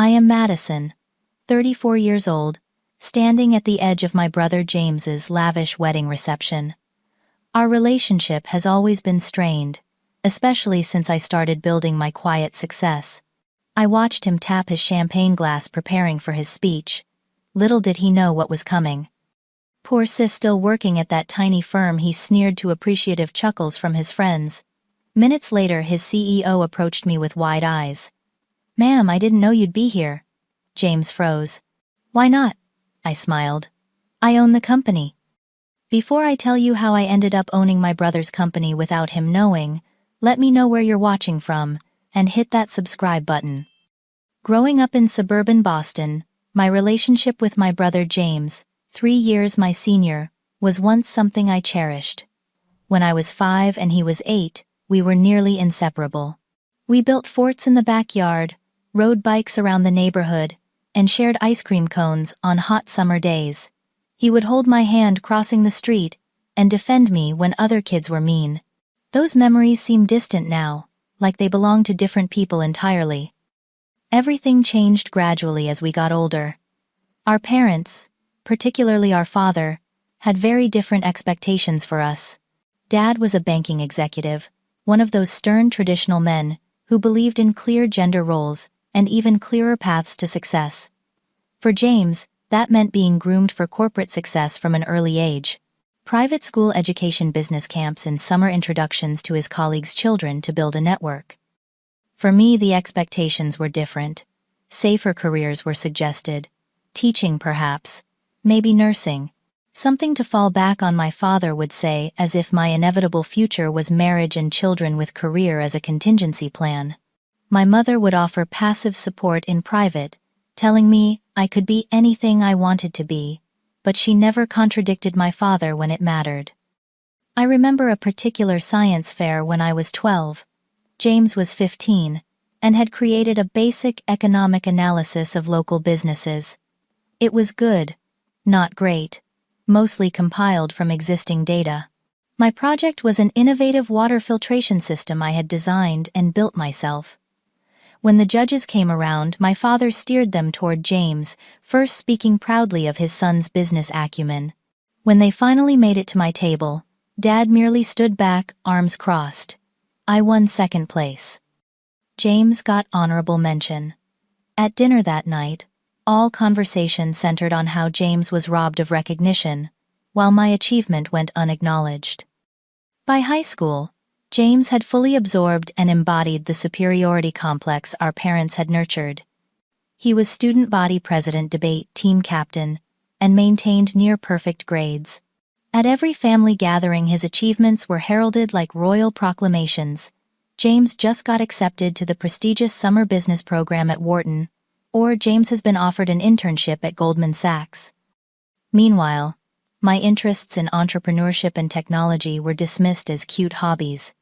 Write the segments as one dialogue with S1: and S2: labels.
S1: I am Madison, 34 years old, standing at the edge of my brother James's lavish wedding reception. Our relationship has always been strained, especially since I started building my quiet success. I watched him tap his champagne glass preparing for his speech. Little did he know what was coming. Poor sis, still working at that tiny firm, he sneered to appreciative chuckles from his friends. Minutes later, his CEO approached me with wide eyes. "Ma'am, I didn't know you'd be here." James froze. "Why not?" I smiled. "I own the company." Before I tell you how I ended up owning my brother's company without him knowing, let me know where you're watching from, and hit that subscribe button. Growing up in suburban Boston, my relationship with my brother James, 3 years my senior, was once something I cherished. When I was 5 and he was 8, we were nearly inseparable. We built forts in the backyard, rode bikes around the neighborhood, and shared ice cream cones on hot summer days. He would hold my hand crossing the street and defend me when other kids were mean. Those memories seem distant now, like they belong to different people entirely. Everything changed gradually as we got older. Our parents, particularly our father, had very different expectations for us. Dad was a banking executive, one of those stern traditional men who believed in clear gender roles and even clearer paths to success. For James, that meant being groomed for corporate success from an early age. Private school education, business camps, and summer introductions to his colleagues' children to build a network. For me, the expectations were different. Safer careers were suggested. Teaching, perhaps. Maybe nursing. Something to fall back on, my father would say, as if my inevitable future was marriage and children with career as a contingency plan. My mother would offer passive support in private, telling me I could be anything I wanted to be, but she never contradicted my father when it mattered. I remember a particular science fair when I was 12. James was 15, and had created a basic economic analysis of local businesses. It was good, not great, mostly compiled from existing data. My project was an innovative water filtration system I had designed and built myself. When the judges came around, my father steered them toward James, first speaking proudly of his son's business acumen. When they finally made it to my table, Dad merely stood back, arms crossed. I won second place. James got honorable mention. At dinner that night, all conversation centered on how James was robbed of recognition, while my achievement went unacknowledged. By high school, James had fully absorbed and embodied the superiority complex our parents had nurtured. He was student body president, debate team captain, and maintained near-perfect grades. At every family gathering, his achievements were heralded like royal proclamations. James just got accepted to the prestigious summer business program at Wharton, or James has been offered an internship at Goldman Sachs. Meanwhile, my interests in entrepreneurship and technology were dismissed as cute hobbies.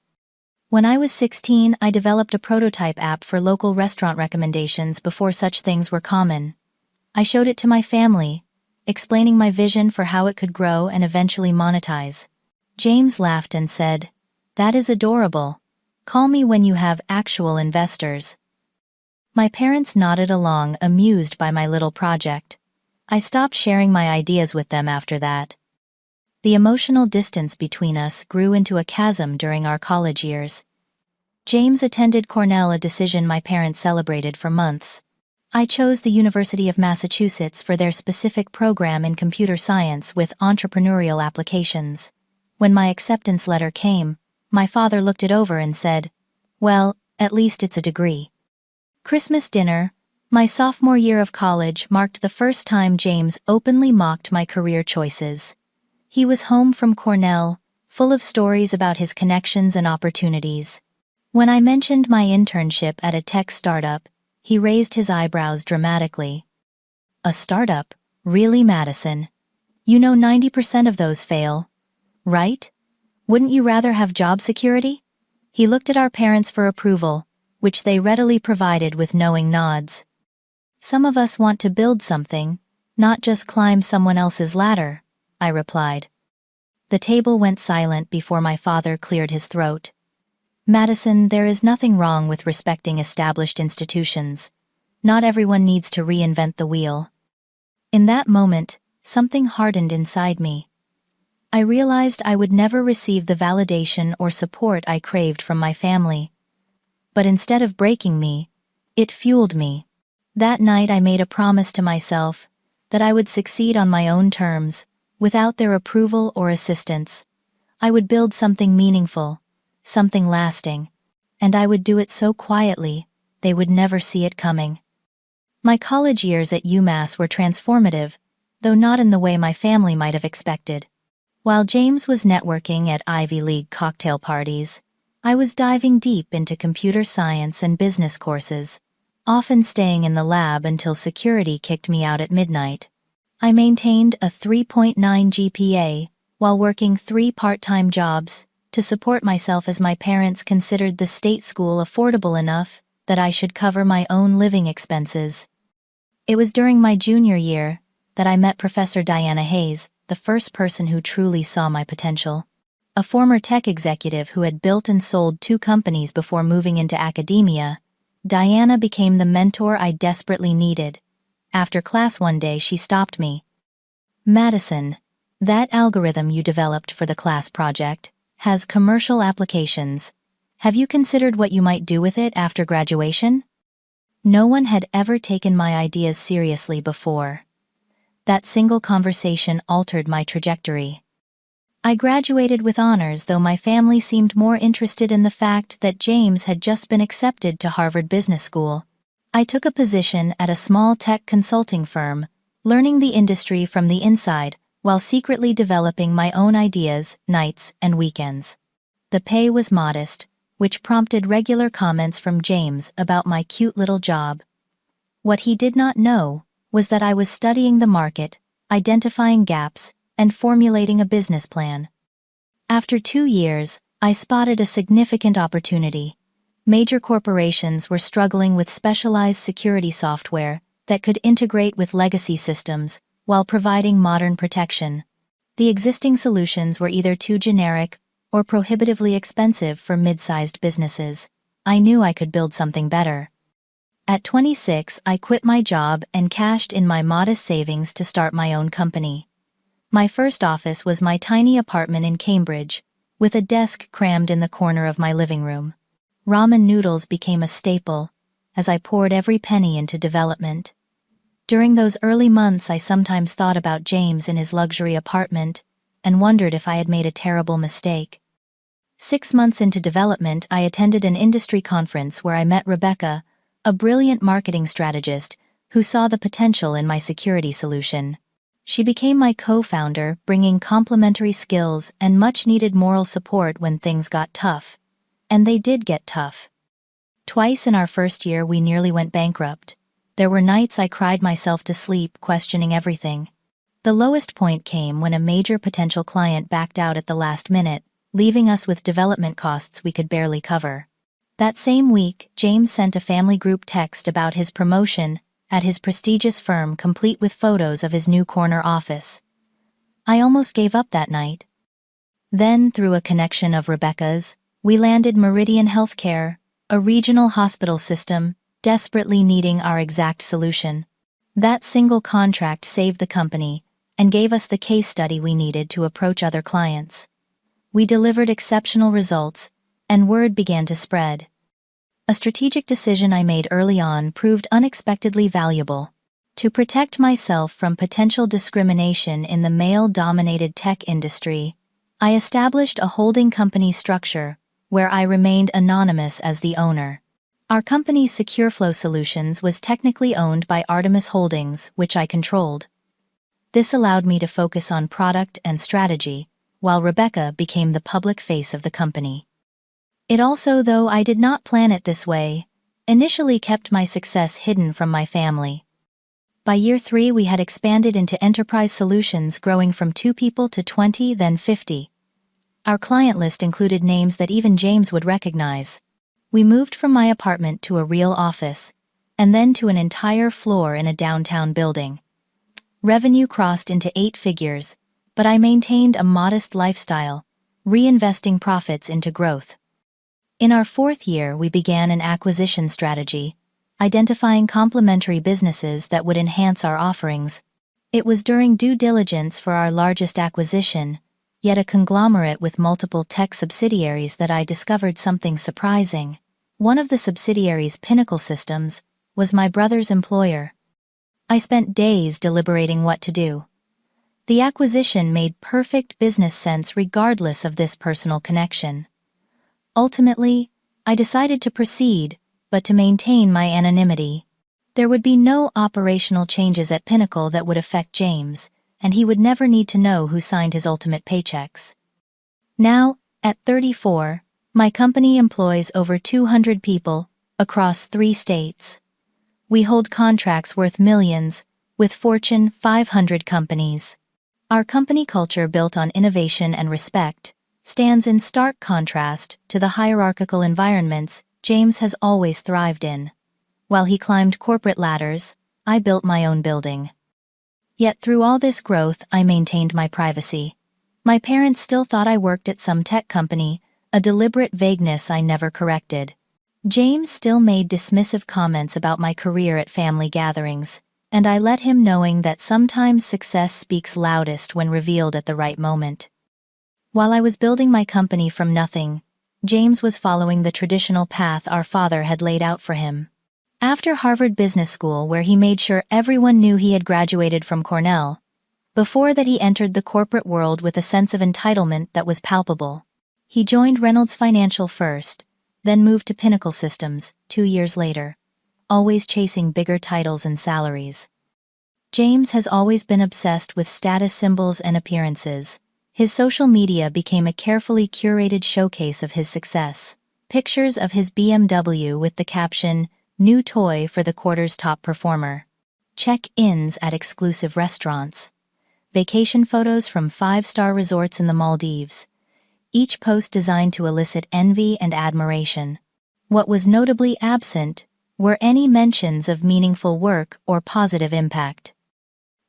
S1: When I was 16, I developed a prototype app for local restaurant recommendations before such things were common. I showed it to my family, explaining my vision for how it could grow and eventually monetize. James laughed and said, "That is adorable. Call me when you have actual investors." My parents nodded along, amused by my little project. I stopped sharing my ideas with them after that. The emotional distance between us grew into a chasm during our college years. James attended Cornell, a decision my parents celebrated for months. I chose the University of Massachusetts for their specific program in computer science with entrepreneurial applications. When my acceptance letter came, my father looked it over and said, "Well, at least it's a degree." Christmas dinner, my sophomore year of college, marked the first time James openly mocked my career choices. He was home from Cornell, full of stories about his connections and opportunities. When I mentioned my internship at a tech startup, he raised his eyebrows dramatically. "A startup? Really, Madison? You know 90% of those fail, right? Wouldn't you rather have job security?" He looked at our parents for approval, which they readily provided with knowing nods. "Some of us want to build something, not just climb someone else's ladder," I replied. The table went silent before my father cleared his throat. "Madison, there is nothing wrong with respecting established institutions. Not everyone needs to reinvent the wheel. In that moment, something hardened inside me. I realized I would never receive the validation or support I craved from my family. But instead of breaking me, it fueled me. That night I made a promise to myself that I would succeed on my own terms, without their approval or assistance. I would build something meaningful, something lasting, and I would do it so quietly, they would never see it coming. My college years at UMass were transformative, though not in the way my family might have expected. While James was networking at Ivy League cocktail parties, I was diving deep into computer science and business courses, often staying in the lab until security kicked me out at midnight. I maintained a 3.9 GPA while working 3 part-time jobs to support myself, as my parents considered the state school affordable enough that I should cover my own living expenses. It was during my junior year that I met Professor Diana Hayes, the first person who truly saw my potential. A former tech executive who had built and sold 2 companies before moving into academia, Diana became the mentor I desperately needed. After class one day, she stopped me. "Madison, that algorithm you developed for the class project has commercial applications. Have you considered what you might do with it after graduation?" No one had ever taken my ideas seriously before. That single conversation altered my trajectory. I graduated with honors, though my family seemed more interested in the fact that James had just been accepted to Harvard Business School. I took a position at a small tech consulting firm, learning the industry from the inside while secretly developing my own ideas, nights and weekends. The pay was modest, which prompted regular comments from James about my cute little job. What he did not know was that I was studying the market, identifying gaps, and formulating a business plan. After 2 years, I spotted a significant opportunity. Major corporations were struggling with specialized security software that could integrate with legacy systems while providing modern protection. The existing solutions were either too generic or prohibitively expensive for mid-sized businesses. I knew I could build something better. At 26, I quit my job and cashed in my modest savings to start my own company. My first office was my tiny apartment in Cambridge, with a desk crammed in the corner of my living room. Ramen noodles became a staple, as I poured every penny into development. During those early months, I sometimes thought about James in his luxury apartment and wondered if I had made a terrible mistake. 6 months into development, I attended an industry conference where I met Rebecca, a brilliant marketing strategist who saw the potential in my security solution. She became my co-founder, bringing complementary skills and much-needed moral support when things got tough. And they did get tough. Twice in our first year, we nearly went bankrupt. There were nights I cried myself to sleep, questioning everything. The lowest point came when a major potential client backed out at the last minute, leaving us with development costs we could barely cover. That same week, James sent a family group text about his promotion at his prestigious firm, complete with photos of his new corner office. I almost gave up that night. Then, through a connection of Rebecca's, we landed Meridian Healthcare, a regional hospital system desperately needing our exact solution. That single contract saved the company and gave us the case study we needed to approach other clients. We delivered exceptional results, and word began to spread. A strategic decision I made early on proved unexpectedly valuable. To protect myself from potential discrimination in the male-dominated tech industry, I established a holding company structure where I remained anonymous as the owner. Our company's SecureFlow Solutions was technically owned by Artemis Holdings, which I controlled. This allowed me to focus on product and strategy, while Rebecca became the public face of the company. It also, though I did not plan it this way, initially kept my success hidden from my family. By year 3, we had expanded into enterprise solutions, growing from 2 people to 20, then 50. Our client list included names that even James would recognize. We moved from my apartment to a real office, and then to an entire floor in a downtown building. Revenue crossed into 8 figures, but I maintained a modest lifestyle, reinvesting profits into growth. In our 4th year, we began an acquisition strategy, identifying complementary businesses that would enhance our offerings. It was during due diligence for our largest acquisition, yet a conglomerate with multiple tech subsidiaries, that I discovered something surprising. One of the subsidiaries, Pinnacle Systems, was my brother's employer. I spent days deliberating what to do. The acquisition made perfect business sense regardless of this personal connection. Ultimately, I decided to proceed, but to maintain my anonymity. There would be no operational changes at Pinnacle that would affect James, and he would never need to know who signed his ultimate paychecks. Now, at 34, my company employs over 200 people across 3 states. We hold contracts worth millions with Fortune 500 companies. Our company culture, built on innovation and respect, stands in stark contrast to the hierarchical environments James has always thrived in. While he climbed corporate ladders, I built my own building. Yet through all this growth, I maintained my privacy. My parents still thought I worked at some tech company, a deliberate vagueness I never corrected. James still made dismissive comments about my career at family gatherings, and I let him, knowing that sometimes success speaks loudest when revealed at the right moment. While I was building my company from nothing, James was following the traditional path our father had laid out for him. After Harvard Business School, where he made sure everyone knew he had graduated from Cornell, before that he entered the corporate world with a sense of entitlement that was palpable. He joined Reynolds Financial first, then moved to Pinnacle Systems 2 years later, always chasing bigger titles and salaries. James has always been obsessed with status symbols and appearances. His social media became a carefully curated showcase of his success. Pictures of his BMW with the caption, "New toy for the quarter's top performer." Check-ins at exclusive restaurants. Vacation photos from 5-star resorts in the Maldives. Each post designed to elicit envy and admiration. What was notably absent were any mentions of meaningful work or positive impact.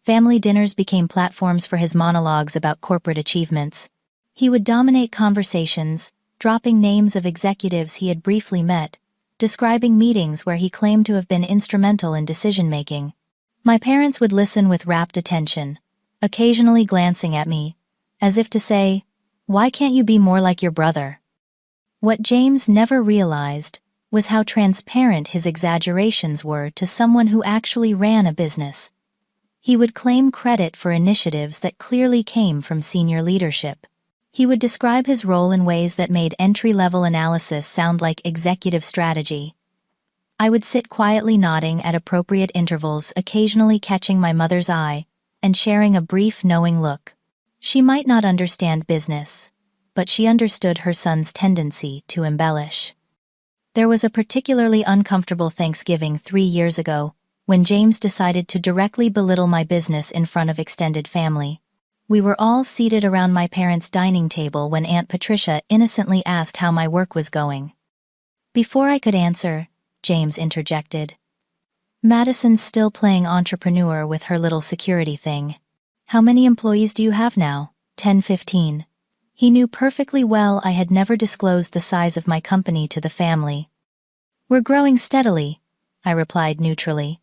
S1: Family dinners became platforms for his monologues about corporate achievements. He would dominate conversations, dropping names of executives he had briefly met, describing meetings where he claimed to have been instrumental in decision-making. My parents would listen with rapt attention, occasionally glancing at me, as if to say, "Why can't you be more like your brother?" What James never realized was how transparent his exaggerations were to someone who actually ran a business. He would claim credit for initiatives that clearly came from senior leadership. He would describe his role in ways that made entry-level analysis sound like executive strategy. I would sit quietly nodding at appropriate intervals, occasionally catching my mother's eye and sharing a brief knowing look. She might not understand business, but she understood her son's tendency to embellish. There was a particularly uncomfortable Thanksgiving 3 years ago when James decided to directly belittle my business in front of extended family. We were all seated around my parents' dining table when Aunt Patricia innocently asked how my work was going. Before I could answer, James interjected. "Madison's still playing entrepreneur with her little security thing. How many employees do you have now?" 10, 15. He knew perfectly well I had never disclosed the size of my company to the family. "We're growing steadily," I replied neutrally.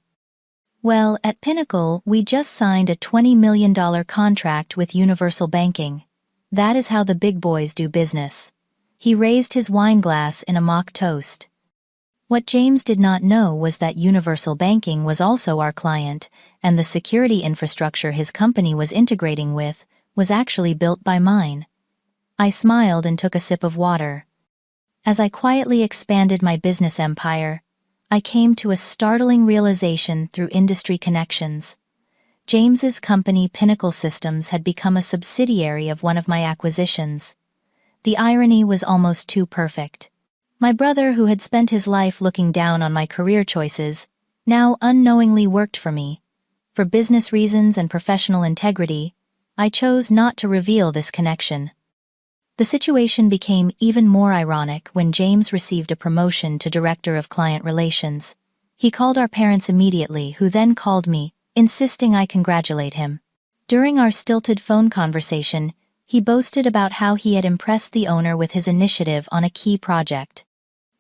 S1: "Well, at Pinnacle, we just signed a $20 million contract with Universal Banking. That is how the big boys do business." He raised his wine glass in a mock toast. What James did not know was that Universal Banking was also our client, and the security infrastructure his company was integrating with was actually built by mine. I smiled and took a sip of water. As I quietly expanded my business empire, I came to a startling realization through industry connections. James's company, Pinnacle Systems, had become a subsidiary of one of my acquisitions. The irony was almost too perfect. My brother, who had spent his life looking down on my career choices, now unknowingly worked for me. For business reasons and professional integrity, I chose not to reveal this connection. The situation became even more ironic when James received a promotion to Director of Client Relations. He called our parents immediately, who then called me, insisting I congratulate him. During our stilted phone conversation, he boasted about how he had impressed the owner with his initiative on a key project.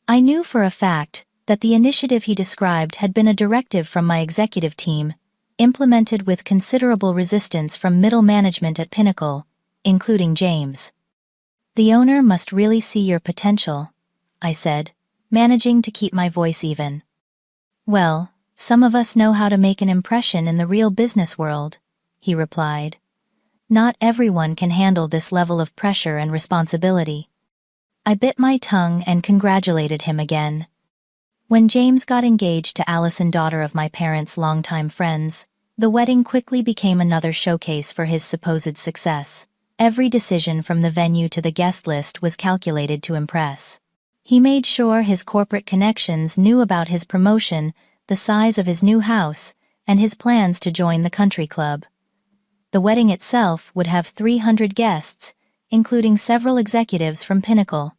S1: I knew for a fact that the initiative he described had been a directive from my executive team, implemented with considerable resistance from middle management at Pinnacle, including James. The owner must really see your potential, I said, managing to keep my voice even. Well, some of us know how to make an impression in the real business world, he replied. Not everyone can handle this level of pressure and responsibility. I bit my tongue and congratulated him again. When James got engaged to Allison, daughter of my parents' longtime friends, the wedding quickly became another showcase for his supposed success. Every decision from the venue to the guest list was calculated to impress. He made sure his corporate connections knew about his promotion, the size of his new house, and his plans to join the country club. The wedding itself would have 300 guests, including several executives from Pinnacle.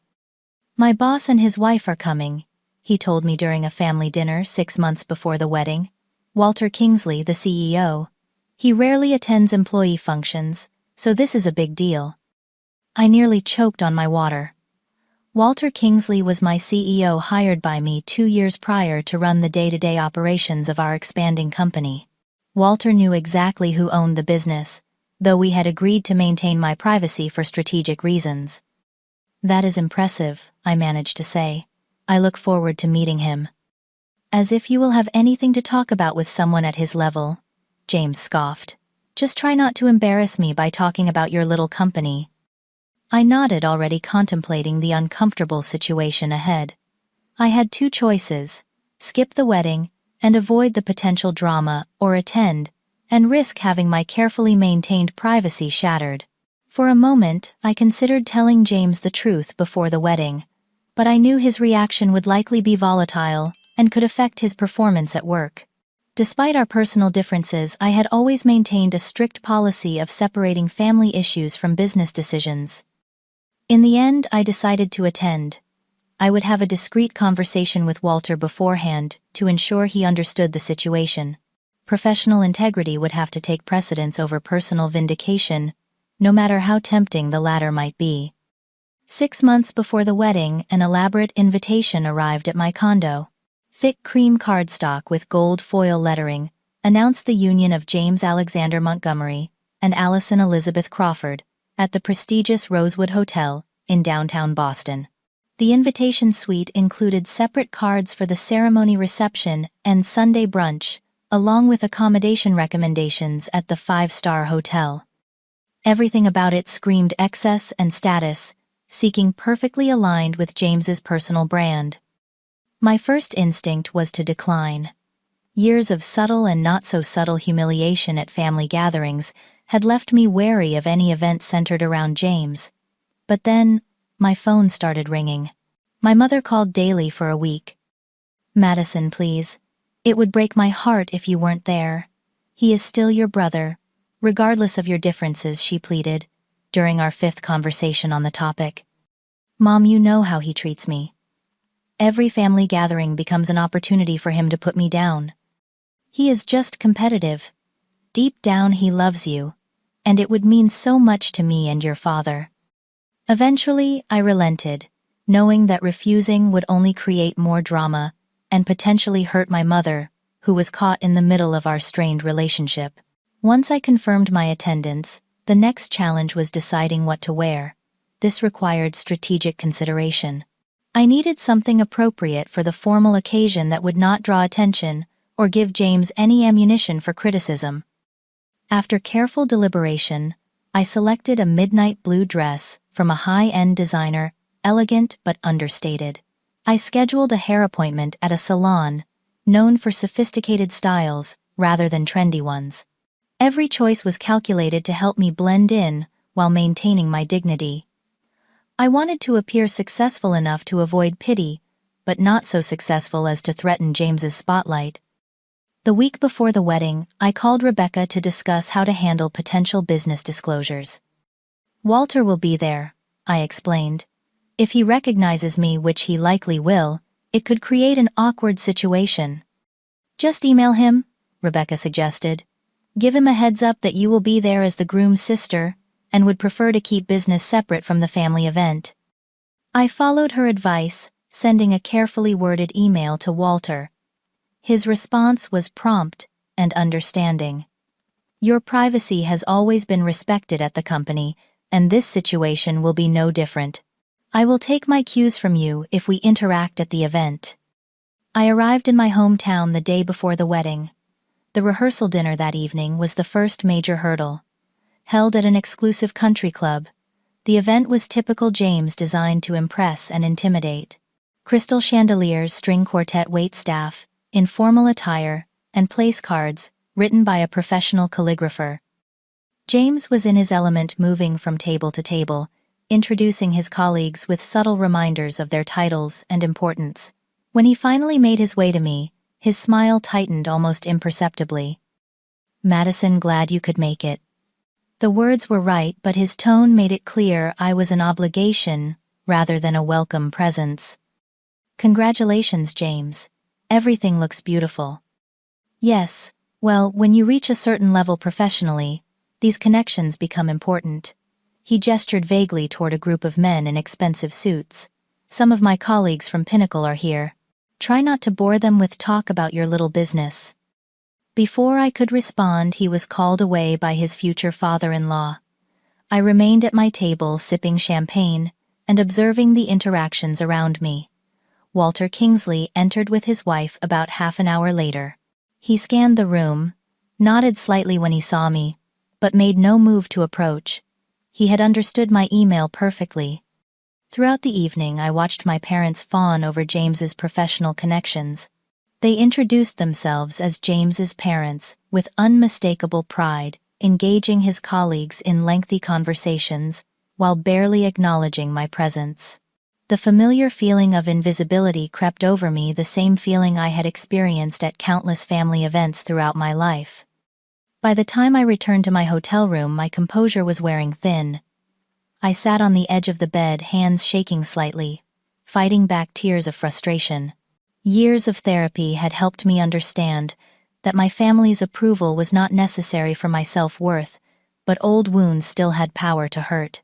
S1: My boss and his wife are coming, he told me during a family dinner 6 months before the wedding. Walter Kingsley, the CEO. He rarely attends employee functions, so this is a big deal. I nearly choked on my water. Walter Kingsley was my CEO hired by me 2 years prior to run the day-to-day operations of our expanding company. Walter knew exactly who owned the business, though we had agreed to maintain my privacy for strategic reasons. That is impressive, I managed to say. I look forward to meeting him. As if you will have anything to talk about with someone at his level, James scoffed. Just try not to embarrass me by talking about your little company. I nodded, already contemplating the uncomfortable situation ahead. I had 2 choices: skip the wedding and avoid the potential drama, or attend and risk having my carefully maintained privacy shattered. For a moment, I considered telling James the truth before the wedding, but I knew his reaction would likely be volatile and could affect his performance at work. Despite our personal differences, I had always maintained a strict policy of separating family issues from business decisions. In the end, I decided to attend. I would have a discreet conversation with Walter beforehand to ensure he understood the situation. Professional integrity would have to take precedence over personal vindication, no matter how tempting the latter might be. 6 months before the wedding, an elaborate invitation arrived at my condo. Thick cream cardstock with gold foil lettering announced the union of James Alexander Montgomery and Allison Elizabeth Crawford at the prestigious Rosewood Hotel in downtown Boston. The invitation suite included separate cards for the ceremony reception and Sunday brunch, along with accommodation recommendations at the 5-star hotel. Everything about it screamed excess and status, seeking perfectly aligned with James's personal brand. My first instinct was to decline. Years of subtle and not-so-subtle humiliation at family gatherings had left me wary of any event centered around James. But then, my phone started ringing. My mother called daily for a week. "Madison, please. It would break my heart if you weren't there. He is still your brother, regardless of your differences," she pleaded, during our 5th conversation on the topic. "Mom, you know how he treats me. Every family gathering becomes an opportunity for him to put me down. He is just competitive. Deep down he loves you, and it would mean so much to me and your father." Eventually, I relented, knowing that refusing would only create more drama and potentially hurt my mother, who was caught in the middle of our strained relationship. Once I confirmed my attendance, the next challenge was deciding what to wear. This required strategic consideration. I needed something appropriate for the formal occasion that would not draw attention or give James any ammunition for criticism. After careful deliberation, I selected a midnight blue dress from a high-end designer, elegant but understated. I scheduled a hair appointment at a salon, known for sophisticated styles rather than trendy ones. Every choice was calculated to help me blend in while maintaining my dignity. I wanted to appear successful enough to avoid pity, but not so successful as to threaten James's spotlight. The week before the wedding, I called Rebecca to discuss how to handle potential business disclosures. "Walter will be there," I explained. "If he recognizes me, which he likely will, it could create an awkward situation." "Just email him," Rebecca suggested. "Give him a heads up that you will be there as the groom's sister and would prefer to keep business separate from the family event." I followed her advice, sending a carefully worded email to Walter. His response was prompt and understanding. Your privacy has always been respected at the company, and this situation will be no different. I will take my cues from you if we interact at the event. I arrived in my hometown the day before the wedding. The rehearsal dinner that evening was the first major hurdle. Held at an exclusive country club, the event was typical James, designed to impress and intimidate. Crystal chandeliers, string quartet waitstaff, informal attire, and place cards written by a professional calligrapher. James was in his element, moving from table to table, introducing his colleagues with subtle reminders of their titles and importance. When he finally made his way to me, his smile tightened almost imperceptibly. Madison, glad you could make it. The words were right, but his tone made it clear I was an obligation rather than a welcome presence. Congratulations, James. Everything looks beautiful. Yes, well, when you reach a certain level professionally, these connections become important. He gestured vaguely toward a group of men in expensive suits. Some of my colleagues from Pinnacle are here. Try not to bore them with talk about your little business. Before I could respond, he was called away by his future father-in-law. I remained at my table, sipping champagne and observing the interactions around me. Walter Kingsley entered with his wife about half an hour later. He scanned the room, nodded slightly when he saw me, but made no move to approach. He had understood my email perfectly. Throughout the evening, I watched my parents fawn over James's professional connections. They introduced themselves as James's parents with unmistakable pride, engaging his colleagues in lengthy conversations while barely acknowledging my presence. The familiar feeling of invisibility crept over me, the same feeling I had experienced at countless family events throughout my life. By the time I returned to my hotel room, my composure was wearing thin. I sat on the edge of the bed, hands shaking slightly, fighting back tears of frustration. Years of therapy had helped me understand that my family's approval was not necessary for my self-worth, but old wounds still had power to hurt.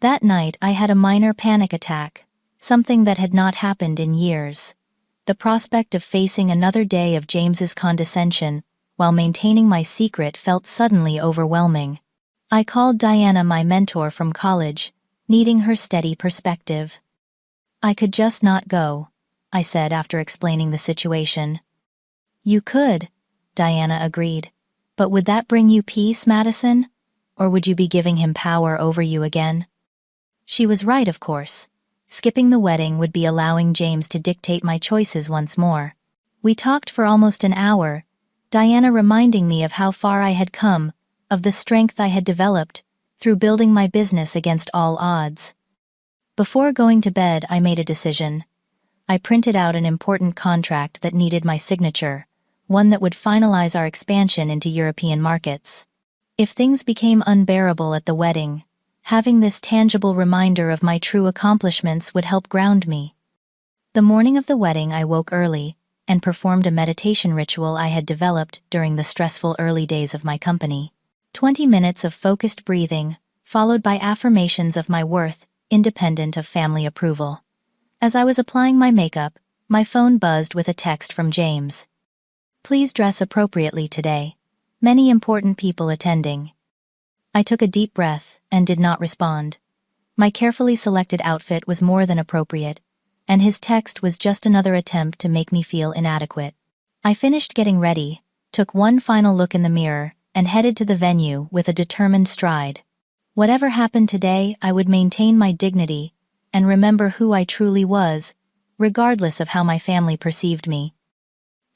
S1: That night, I had a minor panic attack, something that had not happened in years. The prospect of facing another day of James's condescension while maintaining my secret felt suddenly overwhelming. I called Diana, my mentor from college, needing her steady perspective. I could just not go, I said after explaining the situation. You could, Diana agreed. But would that bring you peace, Madison? Or would you be giving him power over you again? She was right, of course. Skipping the wedding would be allowing James to dictate my choices once more. We talked for almost an hour, Diana reminding me of how far I had come, of the strength I had developed through building my business against all odds. Before going to bed, I made a decision. I printed out an important contract that needed my signature, one that would finalize our expansion into European markets. If things became unbearable at the wedding, having this tangible reminder of my true accomplishments would help ground me. The morning of the wedding, I woke early and performed a meditation ritual I had developed during the stressful early days of my company. 20 minutes of focused breathing, followed by affirmations of my worth, independent of family approval. As I was applying my makeup, my phone buzzed with a text from James. Please dress appropriately today. Many important people attending. I took a deep breath and did not respond. My carefully selected outfit was more than appropriate, and his text was just another attempt to make me feel inadequate. I finished getting ready, took one final look in the mirror, and headed to the venue with a determined stride. Whatever happened today, I would maintain my dignity and remember who I truly was, regardless of how my family perceived me.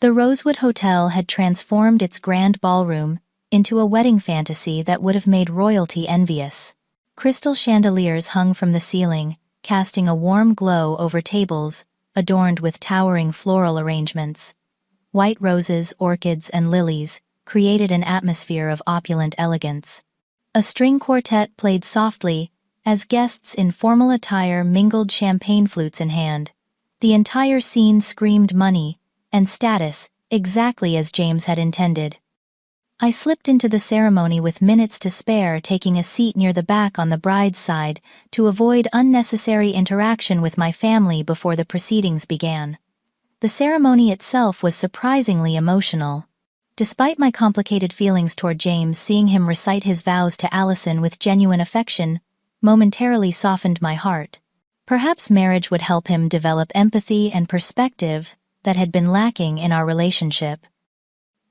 S1: The Rosewood Hotel had transformed its grand ballroom into a wedding fantasy that would have made royalty envious. Crystal chandeliers hung from the ceiling, casting a warm glow over tables adorned with towering floral arrangements. White roses, orchids, and lilies created an atmosphere of opulent elegance. A string quartet played softly as guests in formal attire mingled, champagne flutes in hand. The entire scene screamed money and status, exactly as James had intended. I slipped into the ceremony with minutes to spare, taking a seat near the back on the bride's side to avoid unnecessary interaction with my family before the proceedings began. The ceremony itself was surprisingly emotional. Despite my complicated feelings toward James, seeing him recite his vows to Allison with genuine affection momentarily softened my heart. Perhaps marriage would help him develop empathy and perspective that had been lacking in our relationship.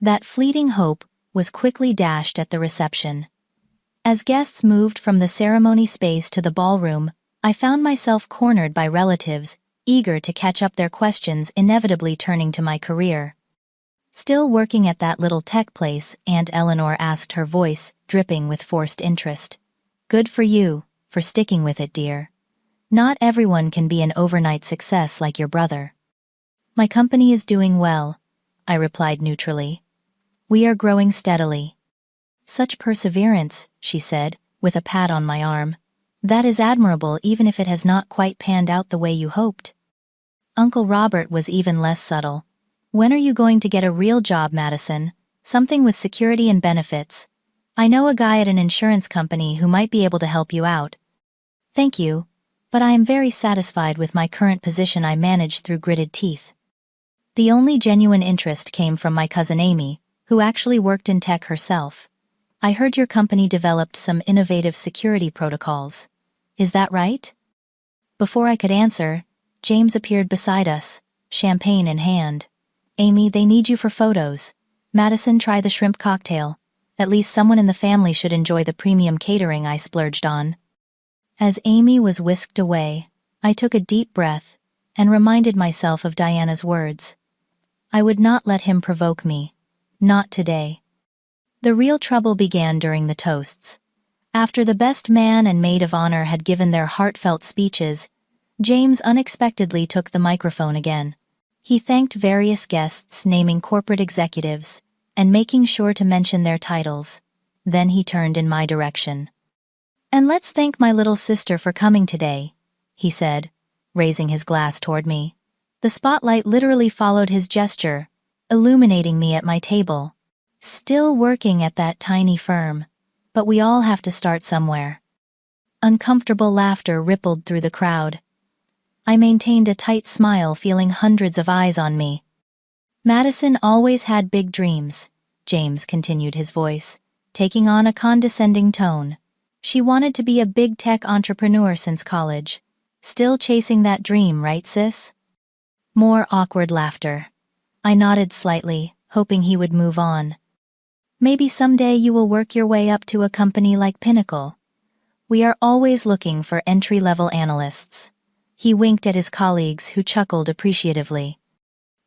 S1: That fleeting hope was quickly dashed at the reception. As guests moved from the ceremony space to the ballroom, I found myself cornered by relatives, eager to catch up their questions, inevitably turning to my career. "Still working at that little tech place?" Aunt Eleanor asked, her voice dripping with forced interest. "Good for you, for sticking with it, dear. Not everyone can be an overnight success like your brother." "My company is doing well," I replied neutrally. "We are growing steadily." "Such perseverance," she said, with a pat on my arm. "That is admirable, even if it has not quite panned out the way you hoped." Uncle Robert was even less subtle. "When are you going to get a real job, Madison? Something with security and benefits. I know a guy at an insurance company who might be able to help you out." "Thank you, but I am very satisfied with my current position," I managed through gritted teeth. The only genuine interest came from my cousin Amy, who actually worked in tech herself. "I heard your company developed some innovative security protocols. Is that right?" Before I could answer, James appeared beside us, champagne in hand. "Amy, they need you for photos. Madison, try the shrimp cocktail. At least someone in the family should enjoy the premium catering I splurged on." As Amy was whisked away, I took a deep breath and reminded myself of Diana's words. I would not let him provoke me. Not today. The real trouble began during the toasts. After the best man and maid of honor had given their heartfelt speeches, James unexpectedly took the microphone again. He thanked various guests, naming corporate executives and making sure to mention their titles. Then he turned in my direction. "And let's thank my little sister for coming today," he said, raising his glass toward me. The spotlight literally followed his gesture, illuminating me at my table. "Still working at that tiny firm, but we all have to start somewhere." Uncomfortable laughter rippled through the crowd. I maintained a tight smile, feeling hundreds of eyes on me. "Madison always had big dreams," James continued, his voice taking on a condescending tone. "She wanted to be a big tech entrepreneur since college. Still chasing that dream, right, sis?" More awkward laughter. I nodded slightly, hoping he would move on. "Maybe someday you will work your way up to a company like Pinnacle. We are always looking for entry-level analysts." He winked at his colleagues, who chuckled appreciatively.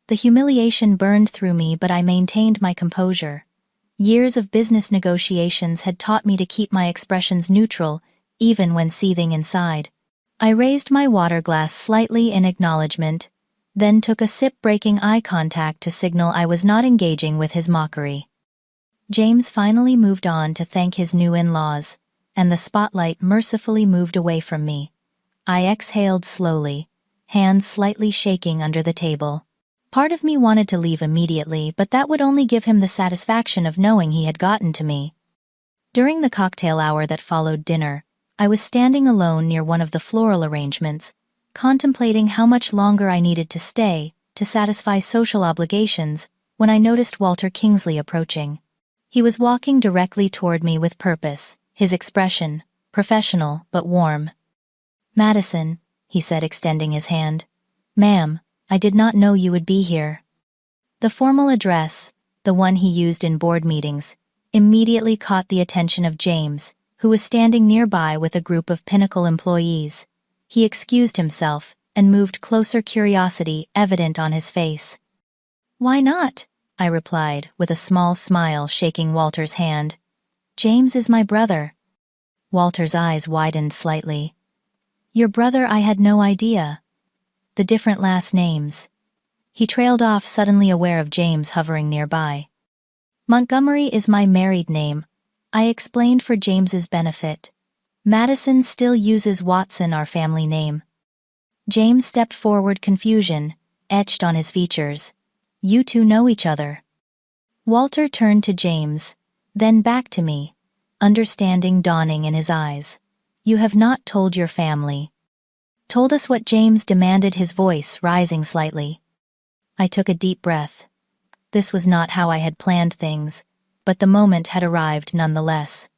S1: The humiliation burned through me, but I maintained my composure. Years of business negotiations had taught me to keep my expressions neutral, even when seething inside. I raised my water glass slightly in acknowledgement, then took a sip, breaking eye contact to signal I was not engaging with his mockery. James finally moved on to thank his new in-laws, and the spotlight mercifully moved away from me. I exhaled slowly, hands slightly shaking under the table. Part of me wanted to leave immediately, but that would only give him the satisfaction of knowing he had gotten to me. During the cocktail hour that followed dinner, I was standing alone near one of the floral arrangements, contemplating how much longer I needed to stay to satisfy social obligations, when I noticed Walter Kingsley approaching. He was walking directly toward me with purpose, his expression professional but warm. "Madison," he said, extending his hand. "Ma'am, I did not know you would be here." The formal address, the one he used in board meetings, immediately caught the attention of James, who was standing nearby with a group of Pinnacle employees. He excused himself and moved closer, curiosity evident on his face. "Why not?" I replied, with a small smile, shaking Walter's hand. "James is my brother." Walter's eyes widened slightly. "Your brother? I had no idea. The different last names." He trailed off, suddenly aware of James hovering nearby. "Montgomery is my married name," I explained for James's benefit. "Madison still uses Watson, our family name." James stepped forward, confusion etched on his features. "You two know each other?" Walter turned to James, Then back to me, understanding dawning in his eyes. You have not told your family. Told us what James demanded, his voice rising slightly. I took a deep breath. This was not how I had planned things, but the moment had arrived nonetheless.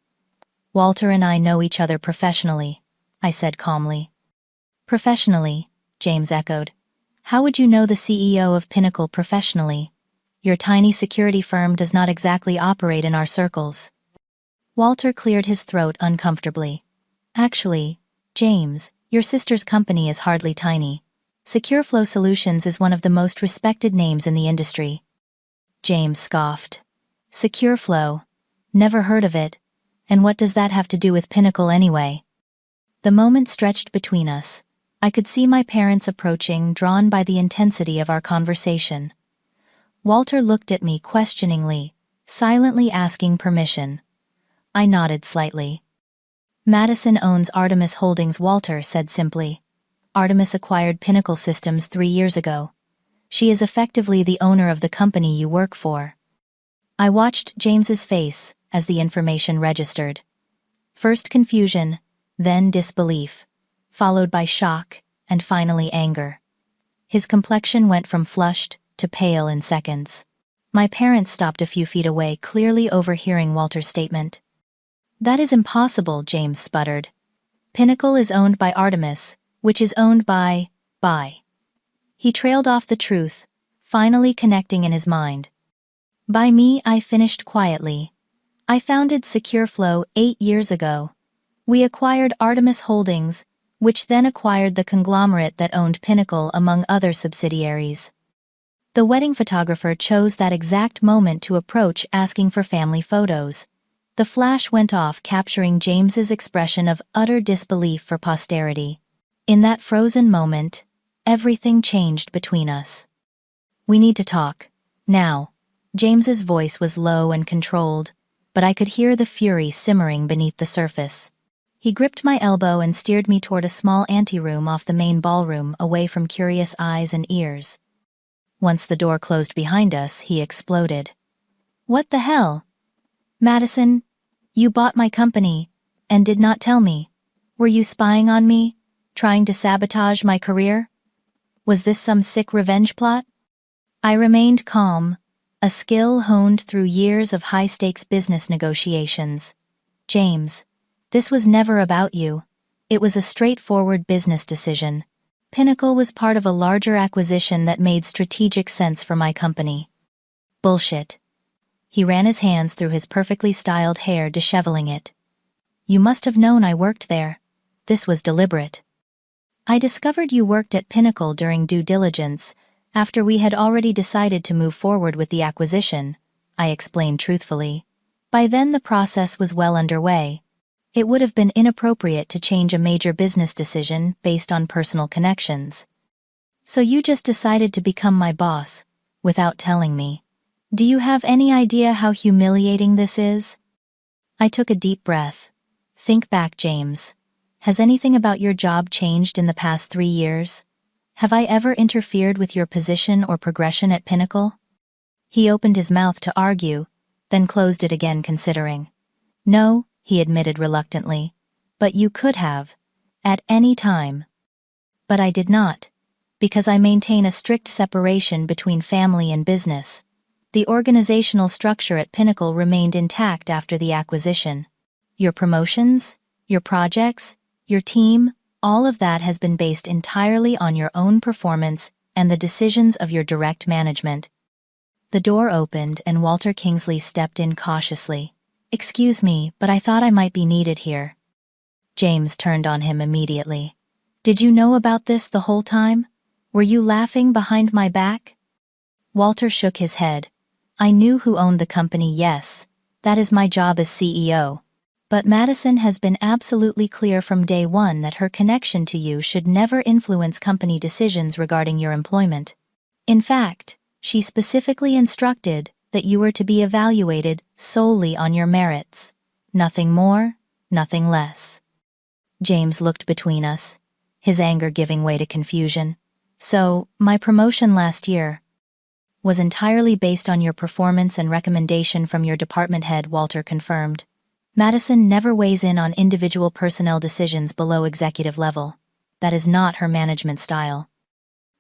S1: Walter and I know each other professionally, I said calmly. Professionally, James echoed. How would you know the CEO of Pinnacle professionally? Your tiny security firm does not exactly operate in our circles. Walter cleared his throat uncomfortably. Actually, James, your sister's company is hardly tiny. SecureFlow Solutions is one of the most respected names in the industry. James scoffed. SecureFlow? Never heard of it. And what does that have to do with Pinnacle anyway? The moment stretched between us. I could see my parents approaching, drawn by the intensity of our conversation. Walter looked at me questioningly, silently asking permission. I nodded slightly. Madison owns Artemis Holdings, Walter said simply. Artemis acquired Pinnacle Systems 3 years ago. She is effectively the owner of the company you work for. I watched James's face as the information registered. First confusion, then disbelief, followed by shock, and finally anger. His complexion went from flushed to pale in seconds. My parents stopped a few feet away, clearly overhearing Walter's statement. That is impossible, James sputtered. Pinnacle is owned by Artemis, which is owned by. He trailed off the truth, finally connecting in his mind. By me, I finished quietly. I founded SecureFlow 8 years ago. We acquired Artemis Holdings, which then acquired the conglomerate that owned Pinnacle among other subsidiaries. The wedding photographer chose that exact moment to approach, asking for family photos. The flash went off, capturing James's expression of utter disbelief for posterity. In that frozen moment, everything changed between us. We need to talk. Now. James's voice was low and controlled, but I could hear the fury simmering beneath the surface. He gripped my elbow and steered me toward a small anteroom off the main ballroom, away from curious eyes and ears. Once the door closed behind us, he exploded. What the hell? Madison, you bought my company, and did not tell me. Were you spying on me? Trying to sabotage my career? Was this some sick revenge plot? I remained calm, a skill honed through years of high-stakes business negotiations. James, this was never about you. It was a straightforward business decision. Pinnacle was part of a larger acquisition that made strategic sense for my company. Bullshit. He ran his hands through his perfectly styled hair, disheveling it. You must have known I worked there. This was deliberate. I discovered you worked at Pinnacle during due diligence, after we had already decided to move forward with the acquisition, I explained truthfully. By then the process was well underway. It would have been inappropriate to change a major business decision based on personal connections. So you just decided to become my boss, without telling me. Do you have any idea how humiliating this is? I took a deep breath. Think back, James. Has anything about your job changed in the past 3 years? Have I ever interfered with your position or progression at Pinnacle? He opened his mouth to argue, then closed it again, considering. No, he admitted reluctantly. But you could have. At any time. But I did not. Because I maintain a strict separation between family and business. The organizational structure at Pinnacle remained intact after the acquisition. Your promotions, your projects, your team, all of that has been based entirely on your own performance and the decisions of your direct management. The door opened and Walter Kingsley stepped in cautiously. Excuse me, but I thought I might be needed here. James turned on him immediately. Did you know about this the whole time? Were you laughing behind my back? Walter shook his head. I knew who owned the company, yes. That is my job as CEO. But Madison has been absolutely clear from day one that her connection to you should never influence company decisions regarding your employment. In fact, she specifically instructed that you were to be evaluated solely on your merits. Nothing more, nothing less. James looked between us, his anger giving way to confusion. So, my promotion last year. was entirely based on your performance and recommendation from your department head, Walter confirmed. Madison never weighs in on individual personnel decisions below executive level. That is not her management style.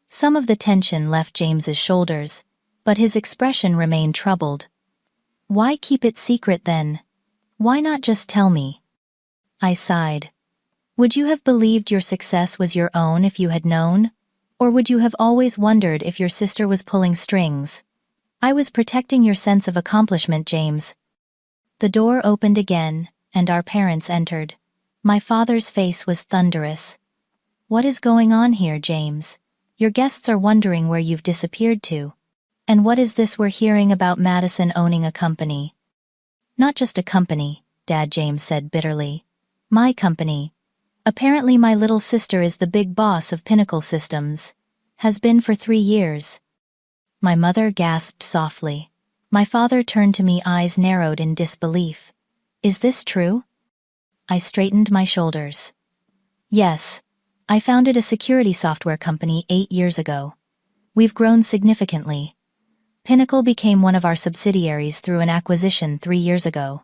S1: Some of the tension left James's shoulders, but his expression remained troubled. Why keep it secret then? Why not just tell me? I sighed. Would you have believed your success was your own if you had known? Or would you have always wondered if your sister was pulling strings? I was protecting your sense of accomplishment, James. The door opened again, and our parents entered. My father's face was thunderous. What is going on here, James? Your guests are wondering where you've disappeared to. And what is this we're hearing about Madison owning a company? Not just a company, Dad, James said bitterly. My company. Apparently my little sister is the big boss of Pinnacle Systems. Has been for 3 years. My mother gasped softly. My father turned to me, eyes narrowed in disbelief. Is this true? I straightened my shoulders. Yes. I founded a security software company 8 years ago. We've grown significantly. Pinnacle became one of our subsidiaries through an acquisition 3 years ago.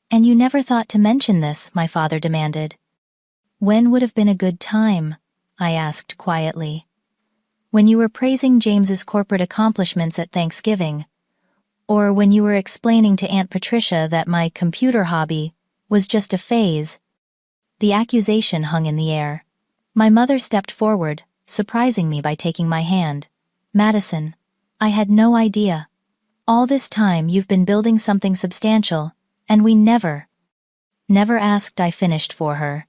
S1: And you never thought to mention this, my father demanded. When would have been a good time? I asked quietly. When you were praising James's corporate accomplishments at Thanksgiving, or when you were explaining to Aunt Patricia that my computer hobby was just a phase. The accusation hung in the air. My mother stepped forward, surprising me by taking my hand. Madison, I had no idea. All this time you've been building something substantial, and we never asked. I finished for her.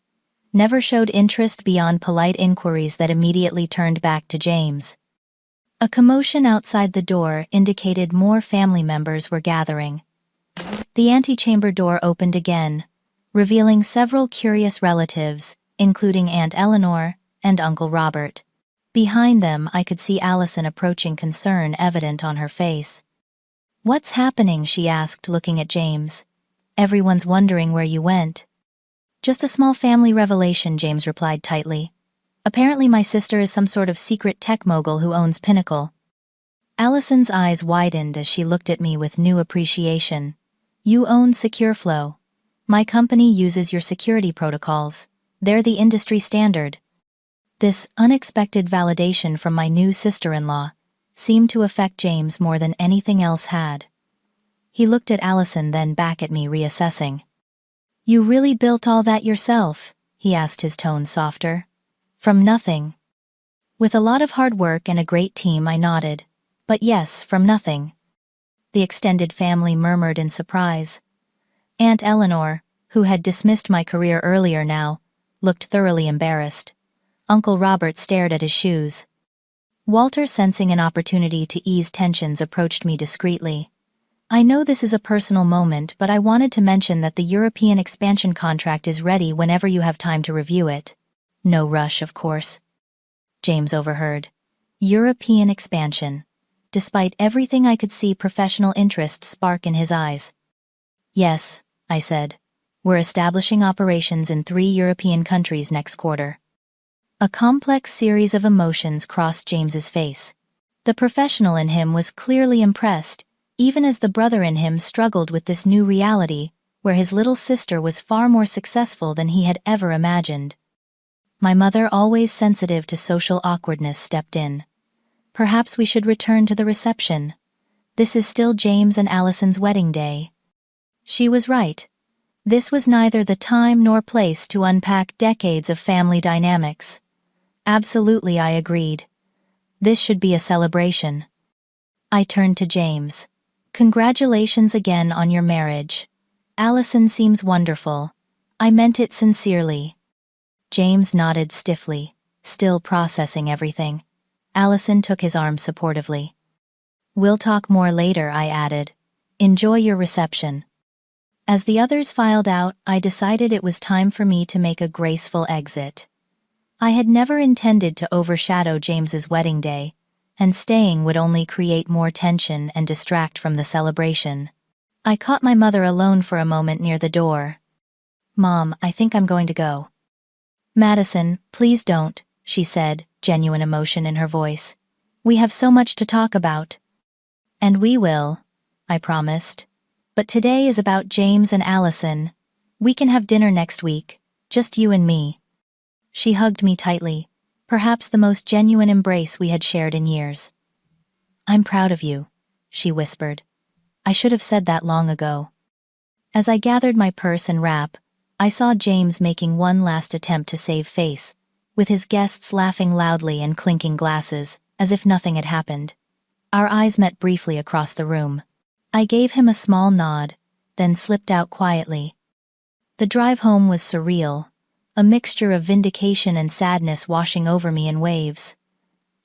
S1: Never showed interest beyond polite inquiries that immediately turned back to James. A commotion outside the door indicated more family members were gathering. The antechamber door opened again, revealing several curious relatives, including Aunt Eleanor and Uncle Robert. Behind them I could see Allison approaching, concern evident on her face. What's happening? She asked, looking at James. Everyone's wondering where you went. Just a small family revelation, James replied tightly. Apparently my sister is some sort of secret tech mogul who owns Pinnacle. Allison's eyes widened as she looked at me with new appreciation. You own SecureFlow. My company uses your security protocols. They're the industry standard. This unexpected validation from my new sister-in-law seemed to affect James more than anything else had. He looked at Allison, then back at me, reassessing. You really built all that yourself? He asked, his tone softer. From nothing. With a lot of hard work and a great team, I nodded. But yes, from nothing. The extended family murmured in surprise. Aunt Eleanor, who had dismissed my career earlier now, looked thoroughly embarrassed. Uncle Robert stared at his shoes. Walter, sensing an opportunity to ease tensions, approached me discreetly. I know this is a personal moment, but I wanted to mention that the European expansion contract is ready whenever you have time to review it. No rush, of course. James overheard. European expansion. Despite everything, I could see professional interest spark in his eyes. Yes, I said. We're establishing operations in 3 European countries next quarter. A complex series of emotions crossed James's face. The professional in him was clearly impressed, even as the brother in him struggled with this new reality, where his little sister was far more successful than he had ever imagined. My mother, always sensitive to social awkwardness, stepped in. Perhaps we should return to the reception. This is still James and Allison's wedding day. She was right. This was neither the time nor place to unpack decades of family dynamics. Absolutely, I agreed. This should be a celebration. I turned to James. Congratulations again on your marriage. Allison seems wonderful. I meant it sincerely. James nodded stiffly, still processing everything. Allison took his arm supportively. We'll talk more later, I added. Enjoy your reception. As the others filed out, I decided it was time for me to make a graceful exit. I had never intended to overshadow James's wedding day, and staying would only create more tension and distract from the celebration. I caught my mother alone for a moment near the door. Mom, I think I'm going to go. Madison, please don't, she said, genuine emotion in her voice. We have so much to talk about. And we will, I promised. But today is about James and Allison. We can have dinner next week, just you and me. She hugged me tightly, perhaps the most genuine embrace we had shared in years. I'm proud of you, she whispered. I should have said that long ago. As I gathered my purse and wrap, I saw James making one last attempt to save face, with his guests laughing loudly and clinking glasses, as if nothing had happened. Our eyes met briefly across the room. I gave him a small nod, then slipped out quietly. The drive home was surreal, a mixture of vindication and sadness washing over me in waves.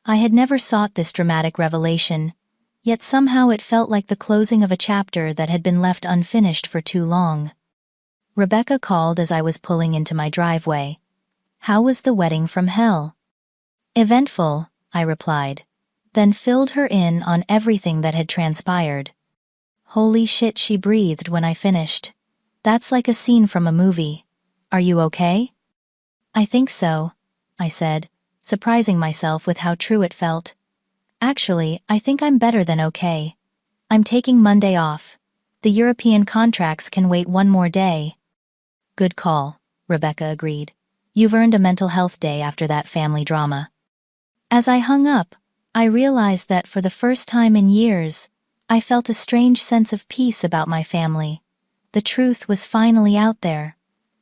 S1: I had never sought this dramatic revelation, yet somehow it felt like the closing of a chapter that had been left unfinished for too long. Rebecca called as I was pulling into my driveway. How was the wedding from hell? Eventful, I replied, then filled her in on everything that had transpired. Holy shit, she breathed when I finished. That's like a scene from a movie. Are you okay? I think so, I said, surprising myself with how true it felt. Actually, I think I'm better than okay. I'm taking Monday off. The European contracts can wait one more day. Good call, Rebecca agreed. You've earned a mental health day after that family drama. As I hung up, I realized that for the first time in years, I felt a strange sense of peace about my family. The truth was finally out there.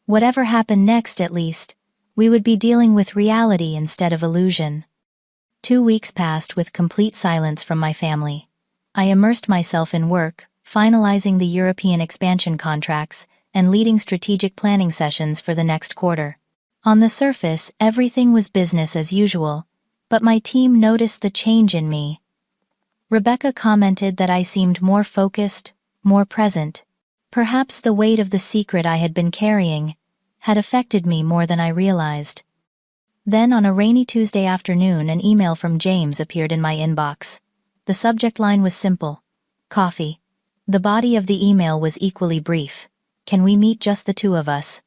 S1: Whatever happened next, at least, we would be dealing with reality instead of illusion. 2 weeks passed with complete silence from my family. I immersed myself in work, finalizing the European expansion contracts and leading strategic planning sessions for the next quarter. On the surface, everything was business as usual, but my team noticed the change in me. Rebecca commented that I seemed more focused, more present. Perhaps the weight of the secret I had been carrying had affected me more than I realized. Then on a rainy Tuesday afternoon, an email from James appeared in my inbox. The subject line was simple: coffee. The body of the email was equally brief: can we meet, just the two of us?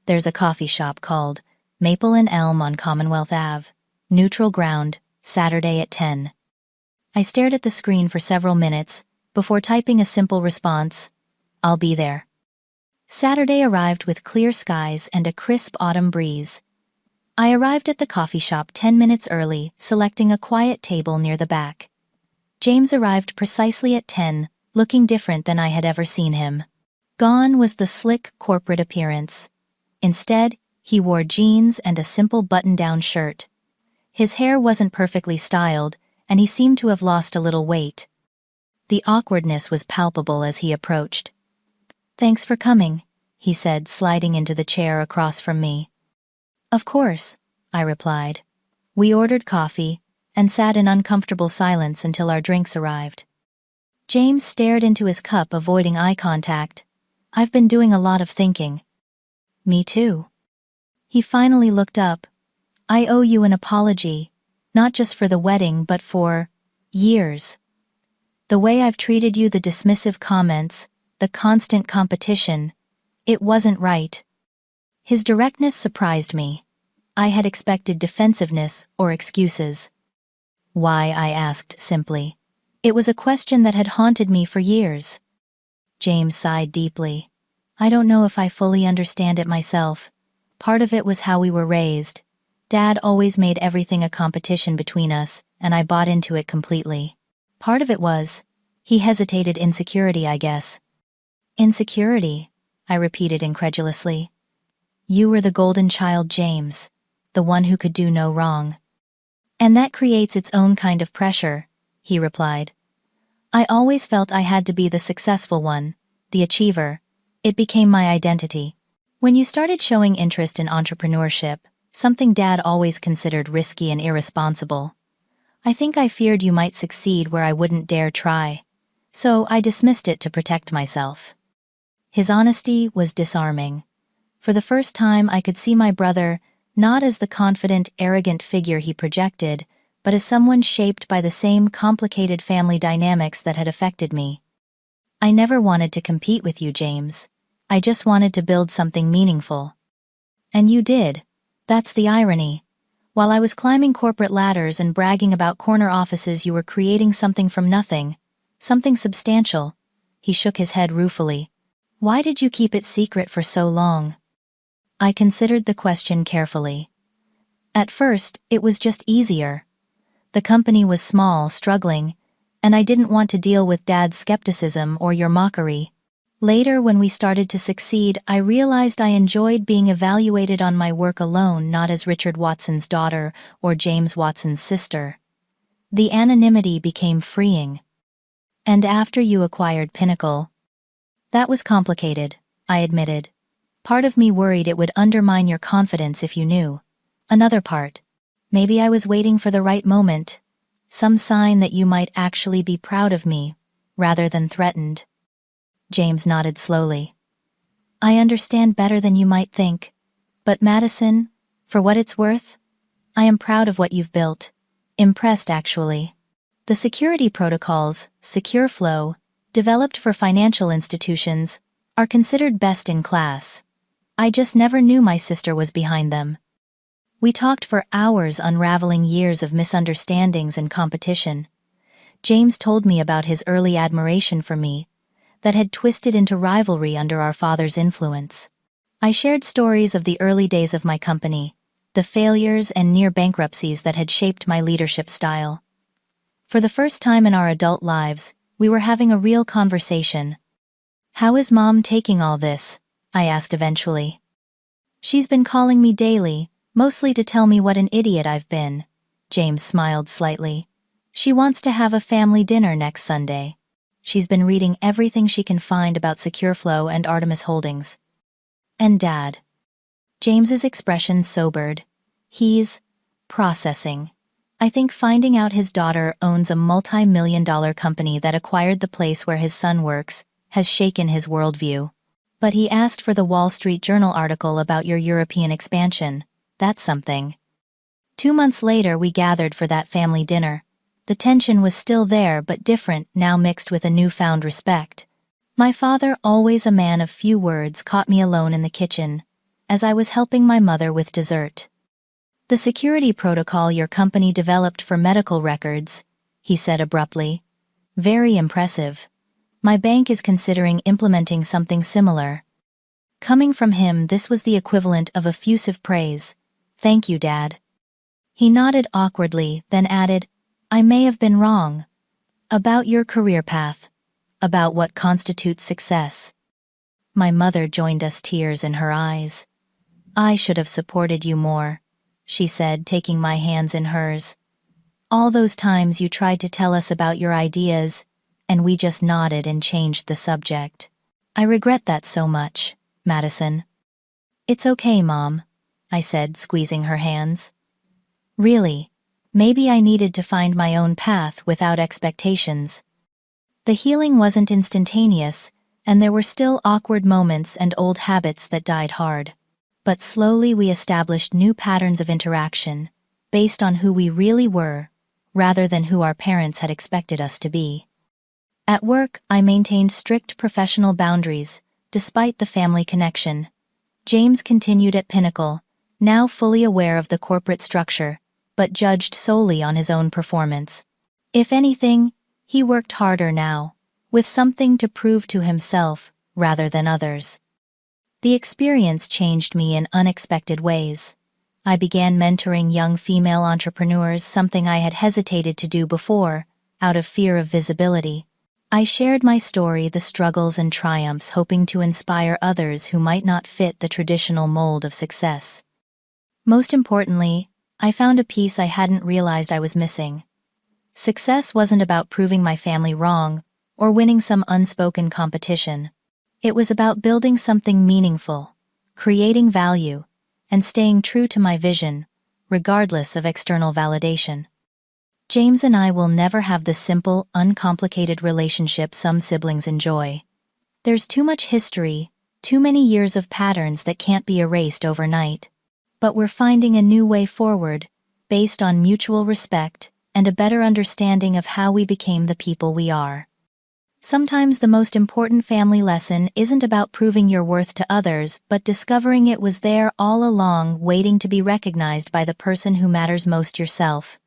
S1: There's a coffee shop called Maple and Elm on Commonwealth Ave. Neutral ground, Saturday at 10. I stared at the screen for several minutes before typing a simple response: I'll be there. Saturday arrived with clear skies and a crisp autumn breeze. I arrived at the coffee shop 10 minutes early, selecting a quiet table near the back. James arrived precisely at 10, looking different than I had ever seen him. Gone was the slick corporate appearance. Instead, he wore jeans and a simple button-down shirt. His hair wasn't perfectly styled, and he seemed to have lost a little weight. The awkwardness was palpable as he approached. Thanks for coming, he said, sliding into the chair across from me. Of course, I replied. We ordered coffee and sat in uncomfortable silence until our drinks arrived. James stared into his cup, avoiding eye contact. I've been doing a lot of thinking. Me too. He finally looked up. I owe you an apology, not just for the wedding but for years. The way I've treated you, the dismissive comments, the constant competition, it wasn't right. His directness surprised me. I had expected defensiveness or excuses. Why, I asked simply. It was a question that had haunted me for years. James sighed deeply. I don't know if I fully understand it myself. Part of it was how we were raised. Dad always made everything a competition between us, and I bought into it completely. Part of it was, he hesitated, insecurity, I guess. Insecurity, I repeated incredulously. You were the golden child, James, the one who could do no wrong. And that creates its own kind of pressure, he replied. I always felt I had to be the successful one, the achiever. It became my identity. When you started showing interest in entrepreneurship, something Dad always considered risky and irresponsible, I think I feared you might succeed where I wouldn't dare try. So I dismissed it to protect myself. His honesty was disarming. For the first time, I could see my brother not as the confident, arrogant figure he projected, but as someone shaped by the same complicated family dynamics that had affected me. I never wanted to compete with you, James. I just wanted to build something meaningful. And you did. That's the irony. While I was climbing corporate ladders and bragging about corner offices, you were creating something from nothing, Something substantial. He shook his head ruefully. Why did you keep it secret for so long? I considered the question carefully. At first, it was just easier. The company was small, struggling, and I didn't want to deal with Dad's skepticism or your mockery. Later, when we started to succeed, I realized I enjoyed being evaluated on my work alone, not as Richard Watson's daughter or James Watson's sister. The anonymity became freeing. And after you acquired Pinnacle? That was complicated, I admitted. Part of me worried it would undermine your confidence if you knew. Another part. Maybe I was waiting for the right moment. Some sign that you might actually be proud of me, rather than threatened. James nodded slowly. I understand better than you might think. But Madison, for what it's worth, I am proud of what you've built. Impressed, actually. The security protocols, SecureFlow, developed for financial institutions, are considered best in class. I just never knew my sister was behind them. We talked for hours, unraveling years of misunderstandings and competition. James told me about his early admiration for me, that had twisted into rivalry under our father's influence. I shared stories of the early days of my company, the failures and near bankruptcies that had shaped my leadership style. For the first time in our adult lives, we were having a real conversation. How is Mom taking all this? I asked eventually. She's been calling me daily, mostly to tell me what an idiot I've been. James smiled slightly. She wants to have a family dinner next Sunday. She's been reading everything she can find about SecureFlow and Artemis Holdings. And Dad? James's expression sobered. He's processing. I think finding out his daughter owns a multi-million-dollar company that acquired the place where his son works has shaken his worldview. But he asked for the Wall Street Journal article about your European expansion. That's something. 2 months later, we gathered for that family dinner. The tension was still there, but different, now mixed with a newfound respect. My father, always a man of few words, caught me alone in the kitchen, as I was helping my mother with dessert. The security protocol your company developed for medical records, he said abruptly. Very impressive. My bank is considering implementing something similar. Coming from him, this was the equivalent of effusive praise. Thank you, Dad. He nodded awkwardly, then added, I may have been wrong. About your career path. About what constitutes success. My mother joined us, tears in her eyes. I should have supported you more, she said, taking my hands in hers. All those times you tried to tell us about your ideas, and we just nodded and changed the subject. I regret that so much, Madison. It's okay, Mom, I said, squeezing her hands. Really, maybe I needed to find my own path without expectations. The healing wasn't instantaneous, and there were still awkward moments and old habits that died hard. But slowly we established new patterns of interaction, based on who we really were, rather than who our parents had expected us to be. At work, I maintained strict professional boundaries, despite the family connection. James continued at Pinnacle, now fully aware of the corporate structure, but judged solely on his own performance. If anything, he worked harder now, with something to prove to himself rather than others. The experience changed me in unexpected ways. I began mentoring young female entrepreneurs, something I had hesitated to do before, out of fear of visibility. I shared my story, the struggles and triumphs, hoping to inspire others who might not fit the traditional mold of success. Most importantly, I found a piece I hadn't realized I was missing. Success wasn't about proving my family wrong or winning some unspoken competition. It was about building something meaningful, creating value, and staying true to my vision, regardless of external validation. James and I will never have the simple, uncomplicated relationship some siblings enjoy. There's too much history, too many years of patterns that can't be erased overnight. But we're finding a new way forward, based on mutual respect and a better understanding of how we became the people we are. Sometimes the most important family lesson isn't about proving your worth to others, but discovering it was there all along, waiting to be recognized by the person who matters most, yourself.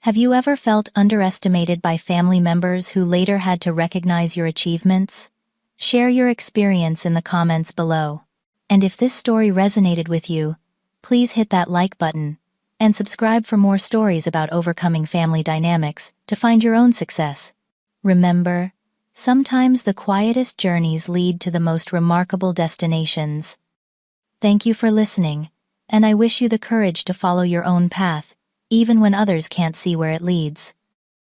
S1: Have you ever felt underestimated by family members who later had to recognize your achievements? Share your experience in the comments below. And if this story resonated with you, please hit that like button and subscribe for more stories about overcoming family dynamics to find your own success. Remember, sometimes the quietest journeys lead to the most remarkable destinations. Thank you for listening, and I wish you the courage to follow your own path, even when others can't see where it leads.